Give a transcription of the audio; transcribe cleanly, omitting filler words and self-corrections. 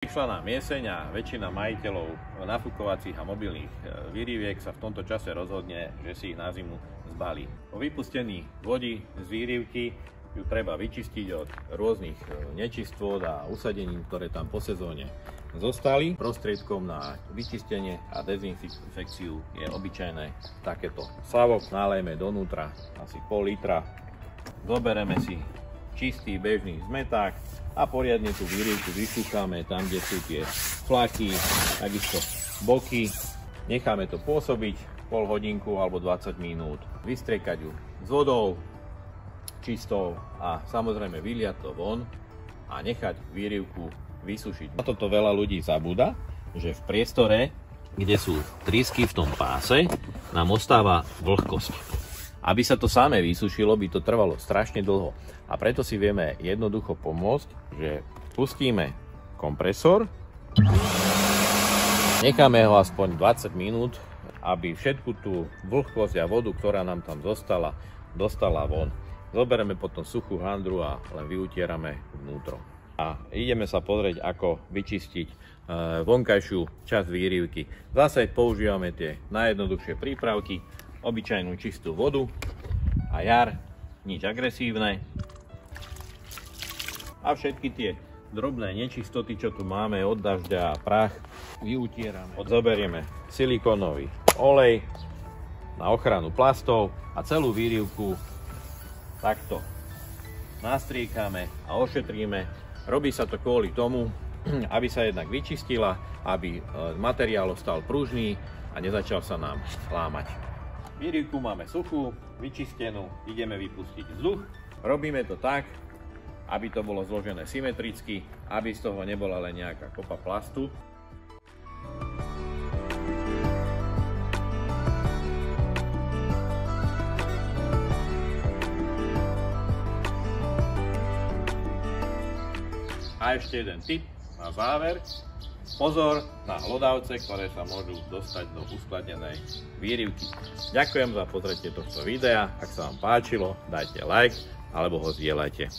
Prišla nám jeseň a väčšina majiteľov nafúkovacích a mobilných výriviek sa v tomto čase rozhodne, že si ich na zimu zbalí. Po vypustení vody z výrivky ju treba vyčistiť od rôznych nečistôt a usadení, ktoré tam po sezóne zostali. Prostriedkom na vyčistenie a dezinfekciu je obyčajné takéto savok. Nalejeme donútra asi pol litra. Zobereme si čistý bežný zmeták a poriadne tú výrivku vyšúchame tam, kde sú tie flaky, takisto boky. Necháme to pôsobiť pol hodinku alebo 20 minút. Vystriekať ju s vodou čistou a samozrejme vyliať to von a nechať výrivku vysušiť. Na toto veľa ľudí zabúda, že v priestore, kde sú trysky v tom páse, nám ostáva vlhkosť. Aby sa to samé vysušilo, by to trvalo strašne dlho. A preto si vieme jednoducho pomôcť, že pustíme kompresor, necháme ho aspoň 20 minút, aby všetku tú vlhkosť a vodu, ktorá nám tam dostala von. Zoberieme potom suchú handru a len vyutierame vnútro. A ideme sa pozrieť, ako vyčistiť vonkajšiu časť výrivky. Zase používame tie najjednoduchšie prípravky, obyčajnú čistú vodu a jar, nič agresívne. A všetky tie drobné nečistoty, čo tu máme od dažďa a prach, vyutierame. Zoberieme silikónový olej na ochranu plastov a celú výrivku takto nastriekame a ošetríme. Robí sa to kvôli tomu, aby sa jednak vyčistila, aby materiál ostal pružný a nezačal sa nám lámať. Výrivku máme suchú, vyčistenú, ideme vypustiť vzduch. Robíme to tak, aby to bolo zložené symetricky, aby z toho nebola len nejaká kopa plastu. A ešte jeden tip na záver. Pozor na hlodavce, ktoré sa môžu dostať do uskladnenej výrivky. Ďakujem za pozretie tohto videa. Ak sa vám páčilo, dajte like alebo ho zdieľajte.